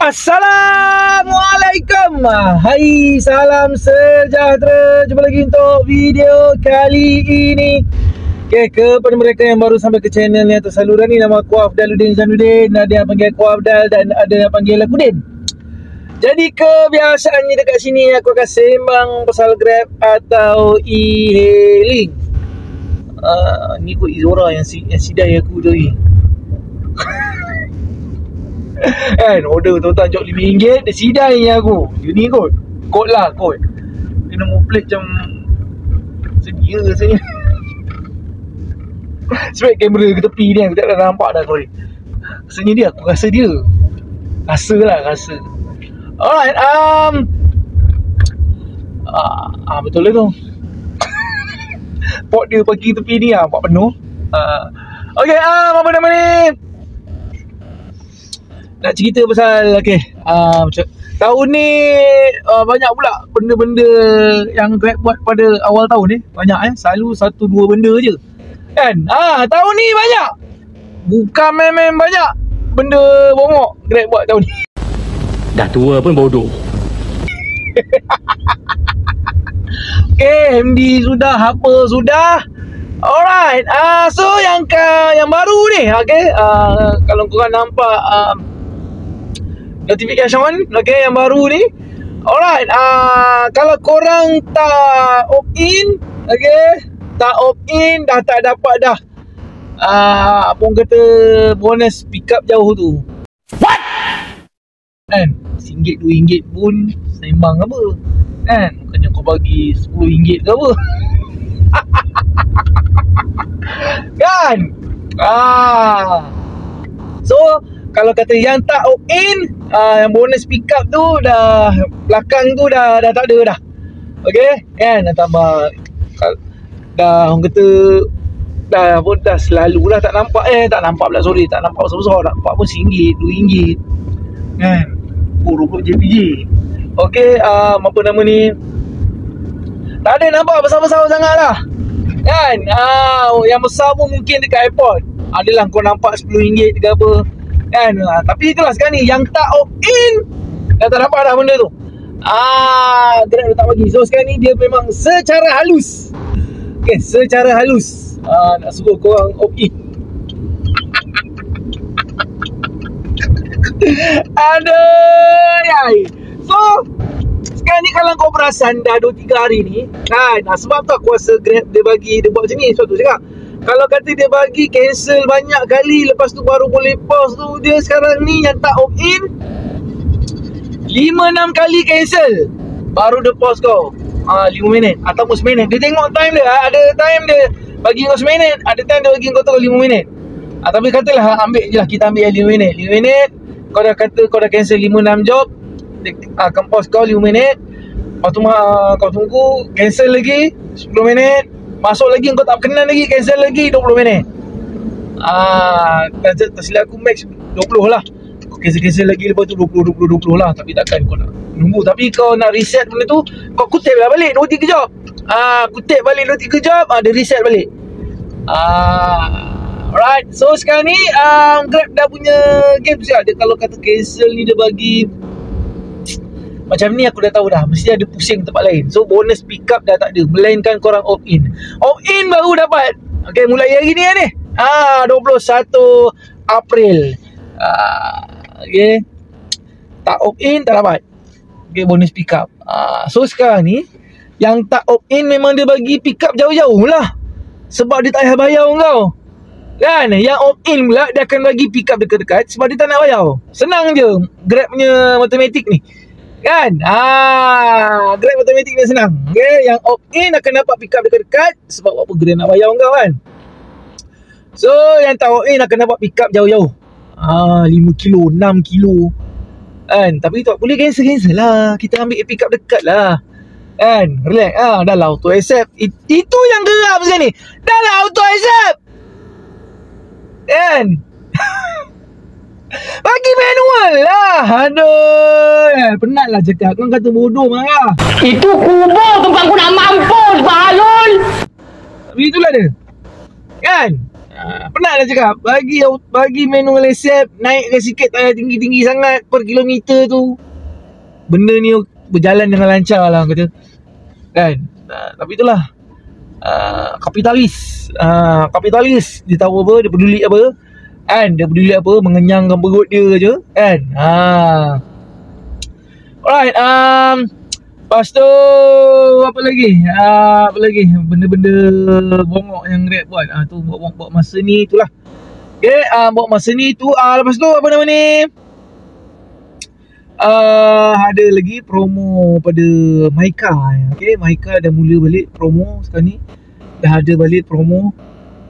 Assalamualaikum. Hai, salam sejahtera. Jumpa lagi untuk video kali ini. Okay, kepada mereka yang baru sampai ke channel ni atau saluran ni, nama aku Afdaluddin Zainuddin. Ada yang panggil aku Afdal dan ada yang panggil aku Din. Jadi kebiasaannya dekat sini aku akan sembang pasal Grab atau e-hailing. Ni kot Izora yang sidai aku tu ni. Kan, order tuan-tuan jok RM5, dia sidai ni aku. Dia ni kot. Kod lah, kod. Dia nombor plate macam sedia rasanya. Sebab kamera ke tepi ni aku tak dah nampak dah, sorry. Rasanya dia, aku rasa dia. Rasa. Alright, betul lah tu. Pot dia pergi tepi ni, pot penuh. Okay, apa nama ni? Nak cerita pasal, tahun ni banyak pula benda-benda yang Grab buat pada awal tahun ni. Banyak selalu 1-2 benda je kan. Tahun ni banyak. Bukan main-main banyak benda bongok Grab buat tahun ni. Dah tua pun bodoh. Okay, MD sudah, apa sudah. Alright, so yang baru ni, kalau korang nampak notification, yang baru ni. Alright, kalau korang tak opt-in, tak opt-in, dah tak dapat dah apa orang kata bonus pick up jauh tu. What? Kan, RM1, RM2 pun sembang apa kan, bukannya kau bagi RM10 ke apa. Kan. So kalau kata yang tak opt-in, yang bonus pick up tu dah belakang tu dah tak ada dah. Okay, kan, dah tambah, dah orang kata dah selalu lah tak nampak pula, sorry, tak nampak besar-besar, tak nampak pun RM1, RM2 kan. 20 JPJ. Okay, apa nama ni, tak ada nampak besar-besar sangat lah kan. Yang besar pun mungkin dekat airport adalah kau nampak RM10 ke apa kan. Tapi itulah sekarang ni yang tak opt-in dah tak nampak dah benda tu. Grab dah tak bagi. So sekarang ni dia memang secara halus, secara halus nak suruh korang opt-in. Aduh. So sekarang ni kalau kau perasan dah 2-3 hari ni kan, sebab tu aku rasa Grab dia buat macam ni. Sebab tu cakap, kalau kata dia bagi cancel banyak kali, lepas tu baru boleh pause tu, dia sekarang ni yang tak opt-in 5-6 kali cancel baru dia pause kau 5 minit ataupun 10 minit. Dia tengok time dia. Ada time dia bagi kau 10 minit, ada time dia bagi kau 5 minit. Tapi katalah ambil je lah, kita ambil 5 minit. 5 minit kau dah kata kau dah cancel 5-6 job, dia akan pause kau 5 minit. Lepas tu kau tunggu, cancel lagi 10 minit, masuk lagi, kau tak berkenan lagi, cancel lagi 20 minit. Tersilap aku max 20 lah. Kau cancel lagi, lepas tu 20 lah. Tapi takkan kau nak nunggu. Tapi kau nak reset benda tu, kau kutip lah balik 2-3 job. Kutip balik 2-3 job, dia reset balik. Alright, so sekarang ni Grab dah punya game tu. Dia kalau kata cancel ni dia bagi macam ni, aku dah tahu dah mesti ada pusing tempat lain. So bonus pick up dah tak ada, melainkan korang opt-in. Opt-in baru dapat. Okay, mulai hari ni ni 21 April. Okay, tak opt-in tak dapat bonus pick up. So sekarang ni yang tak opt-in memang dia bagi pick up jauh-jauh lah, sebab dia tak payah bayar kau kan. Yang opt-in pula dia akan bagi pick up dekat-dekat sebab dia tak nak bayar. Senang je Grab punya matematik ni kan. Grab matematik ni senang. Okay, yang opt-in akan dapat pick up dekat-dekat sebab apa, Grab nak bayar kau kan. So yang tak opt-in akan dapat pick up jauh-jauh, 5 kilo, 6 kilo kan. Tapi tak boleh cancel lah, kita ambil pick up dekat lah kan. Relax, dah lah auto accept. Itu yang geram sekarang ni, dah lah auto accept kan. Bagi manual lah. Aduh, penat lah cakap. Kau kata bodoh marah. Itu kubur tempat aku nak mampus, Balul. Tapi itulah dia kan. Penat dah cakap. Bagi manual accept, naikkan sikit tayar tinggi-tinggi sangat per kilometer tu. Benda ni berjalan dengan lancar lah kata. Kan? Tapi itulah. Kapitalis. Kapitalis dia tahu apa, dia peduli apa. Kan? Dia peduli apa, mengenyangkan perut dia je. Kan? Alright. Lepas tu apa lagi? Benda-benda bongok yang Grab buat. Tu buat masa ni itulah. Okay, buat masa ni tu. Lepas tu apa nama ni? Ada lagi promo pada Maika. Okay, Maika dah mula balik promo sekarang ni. Dah ada balik promo.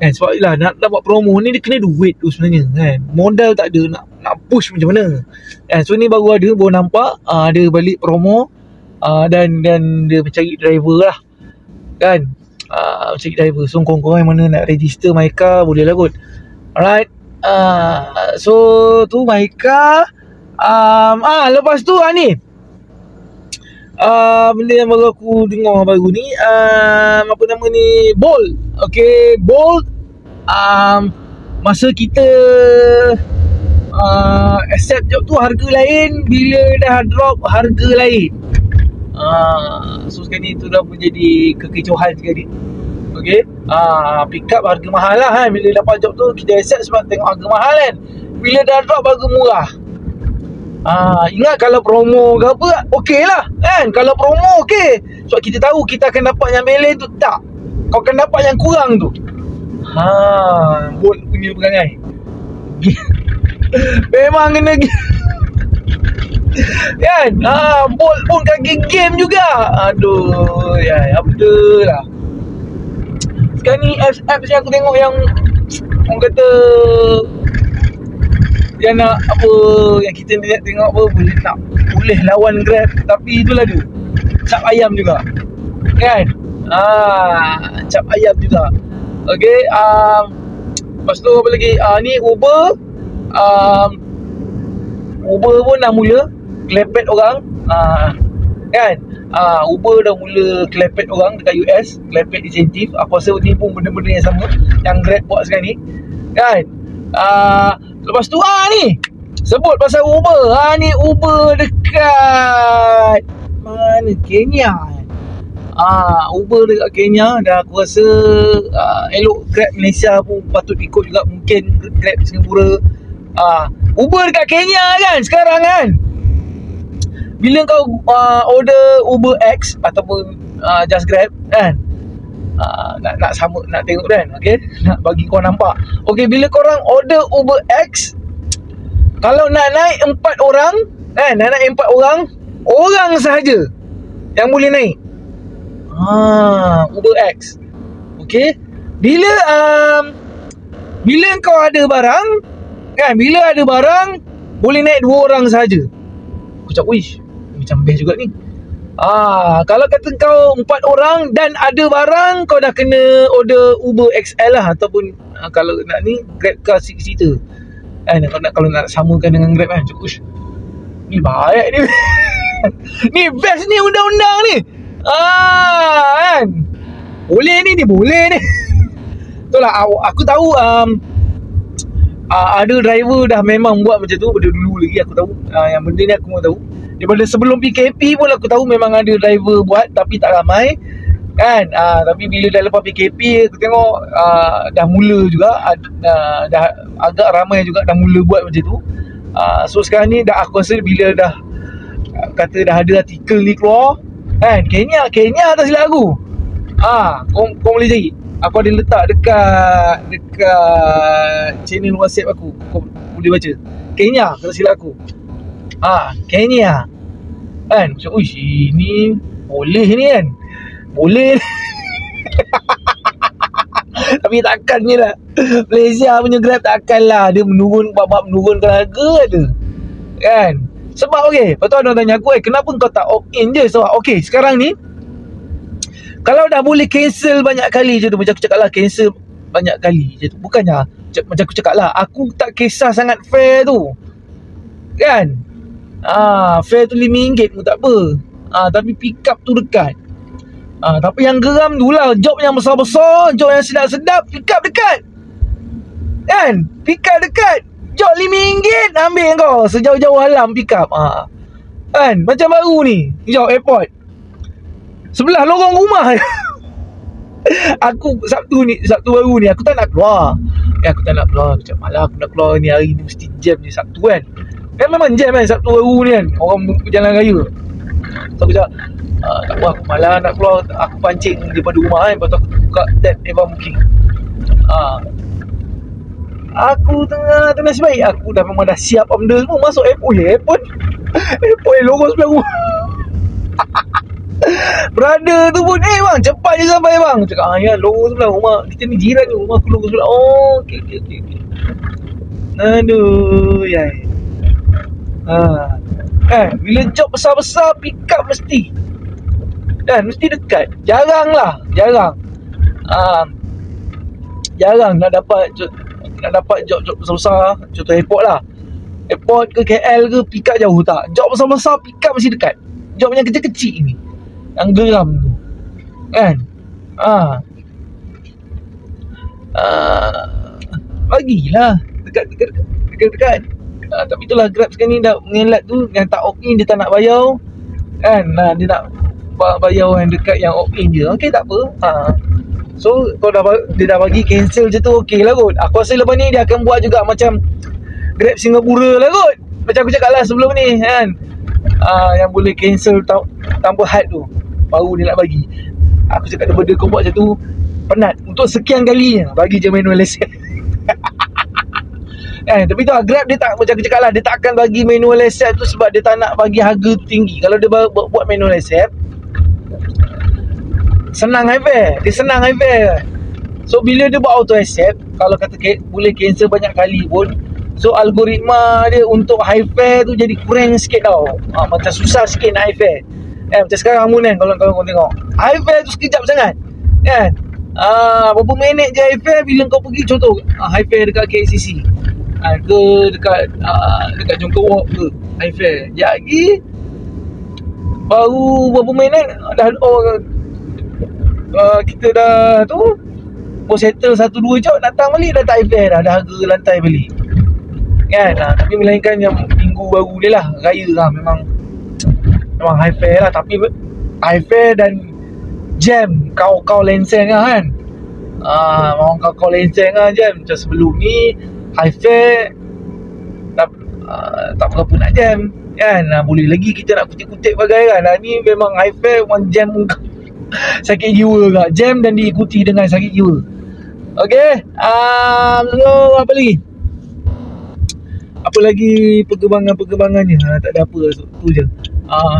Kan, sebab lah nak buat promo ni dia kena duit tu sebenarnya kan. Modal tak ada, nak push macam mana. So ni baru nampak ada balik promo. Dan dia mencari driver lah. Kan, mencari driver. So korang yang mana nak register Maika boleh lah kot. Alright. So tu Maika. Lepas tu ni benda yang baru aku dengar baru ni, apa nama ni, Bolt. Okay, Bolt. Masa kita accept job tu harga lain, bila dah drop harga lain. So sekarang ni tu dah menjadi kekecohan sekali. Okay, pick up harga mahal lah kan. Bila dapat job tu kita accept sebab tengok harga mahal kan. Bila dah drop harga murah. Ingat kalau promo ke apa, okey lah kan. Kalau promo okey, sebab kita tahu kita akan dapat yang balance tu. Tak, kau akan dapat yang kurang tu. Bolt punya perangai. Memang kena kan. Bolt pun kaki game juga. Aduh ya, apa lah. Sekarang ni apps yang aku tengok yang orang kata yang nak apa, yang kita nak tengok apa, boleh lawan Grab, tapi itulah dia, cap ayam juga kan. Cap ayam juga. Okay, lepas tu apa lagi, ni Uber. Uber pun dah mula klepet orang. Kan, Uber dah mula klepet orang dekat US, klepet insentif. Aku rasa ni pun benda-benda yang sama yang Grab buat sekarang ni kan. Lepas tu ni sebut pasal Uber. Ni Uber dekat mana, Kenya. Uber dekat Kenya. Dan aku rasa elok Grab Malaysia pun patut ikut juga. Mungkin Grab Singapura. Uber dekat Kenya kan sekarang kan. Bila kau order Uber X ataupun Just Grab kan, nak sama, nak tengok kan. Okay, nak bagi kau nampak. Okay, bila korang order Uber X, kalau nak naik 4 orang kan, nak naik 4 orang, orang sahaja yang boleh naik Uber X. Okay, bila kau ada barang kan, bila ada barang boleh naik 2 orang sahaja. Aku cakap, wish, macam best juga ni. Kalau kata kau 4 orang dan ada barang, kau dah kena order Uber XL lah. Ataupun kalau nak ni Grab car 6 seater kan, kalau nak samakan dengan Grab kan. Ush, ni baik ni. Ni best ni undang-undang ni. Kan, boleh ni, dia boleh ni. Itulah aku tahu ada driver dah memang buat macam tu daripada dulu lagi. Aku tahu yang benda ni aku tahu daripada sebelum PKP pun. Aku tahu memang ada driver buat, tapi tak ramai kan. Tapi bila dah lepas PKP, aku tengok dah mula juga, dah agak ramai juga dah mula buat macam tu. So sekarang ni dah, aku rasa bila dah kata dah ada artikel ni keluar kan, Kenya tak silap aku. Kau boleh cari. Aku ada letak dekat channel WhatsApp aku. Kau boleh baca. Kenya, tak silap aku. Kenya kan. Macam, uish, ini boleh ni kan. Boleh. Tapi takkannya lah Malaysia punya Grab, takkan lah dia menurunkan harga ada kan. Sebab okay, lepas tu orang tanya aku, kenapa kau tak opt-in je? Sebab okay, sekarang ni kalau dah boleh cancel banyak kali je tu, macam aku cakap lah, cancel banyak kali je tu. Bukannya macam aku cakap lah, aku tak kisah sangat fare tu kan. Fare tu RM5 pun tak apa. Tapi pick up tu dekat. Tapi yang geram tu lah, job yang besar-besar, job yang sedap-sedap, pick up dekat. Kan? Pick up dekat. Jok RM5 ambil kau sejauh-jauh alam pick up. Kan? Macam baru ni. Jok airport. Sebelah lorong rumah. Aku Sabtu baru ni aku tak nak keluar. Aku tak nak keluar. Macam malah aku nak keluar ni, hari ni mesti jam ni Sabtu kan. Kan memang jam kan Sabtu baru ni kan. Orang berjalan raya. So aku cakap tak apa, aku malah nak keluar. Aku pancing daripada rumah kan. Lepas tu aku buka tab Evan Booking. Aku tengah nasib baik aku dah memang dah siap benda semua. Masuk airport. Airport yang lorong sebelah rumah. Brother tu pun bang cepat je sampai bang. Cakap ya lorong sebelah rumah. Kita ni jiran ni, rumah aku lorong sebelah. Oh okay. Aduh yai. Bila job besar-besar pick up mesti. Dan mesti dekat. Jarang nak dapat job besar-besar. Contoh airport lah. Airport ke KL ke pick up jauh tak. Job besar-besar pick up mesti dekat. Job yang kecil-kecil ni yang geram tu kan. Bagilah dekat. Tapi itulah Grab sekarang ni dah mengelat tu. Yang tak opt-in dia tak nak bayar kan. Dia nak bayar yang dekat yang opt-in je. Okay tak apa. So kalau dia dah bagi cancel je tu okey lah kot. Aku rasa lepas ni dia akan buat juga macam Grab Singapura lah kot. Macam aku cakap lah sebelum ni kan. Yang boleh cancel tanpa had tu baru dia nak bagi. Aku cakap daripada kau buat macam tu penat untuk sekian kalinya bagi je manual accept. Tapi tu Grab dia tak, macam aku cakap lah, dia tak akan bagi manual accept tu sebab dia tak nak bagi harga tu tinggi. Kalau dia buat manual accept senang high fare. Dia senang high fare. So bila dia buat auto accept, kalau kata boleh cancel banyak kali pun, so algoritma dia untuk high fare tu jadi kurang sikit tau. Macam susah sikit nak high fare. Macam sekarang pun kan, kalau kau tengok high fare tu sekejap sangat kan. Berapa minit je high fare bila kau pergi. Contoh high fare dekat KLCC ke dekat Jongkok Walk ke high fare. Sekejap lagi baru berapa minit dah kita dah tu baru settle 1-2 job, datang balik dah tak high fare dah harga lantai balik kan. Tapi melainkan yang minggu baru dia lah, raya lah, memang high fare lah. Tapi high fare dan jam kau lenseng lah kan. Memang kau lenseng lah jam. Macam sebelum ni high fare tak berapa nak jam kan. Boleh lagi kita nak kutip-kutip bagai kan. Ni memang high fare one jam sakit jiwa kak. Jam dan diikuti dengan sakit jiwa. Okay. So apa lagi perkembangannya. Tak ada apa. Tu je.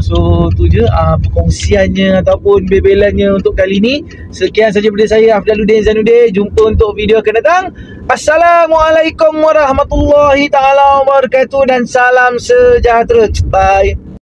So tu je perkongsiannya ataupun bebelannya untuk kali ni. Sekian saja daripada saya, Afdaluddin Zainuddin. Jumpa untuk video akan datang. Assalamualaikum warahmatullahi taala wabarakatuh dan salam sejahtera. Bye.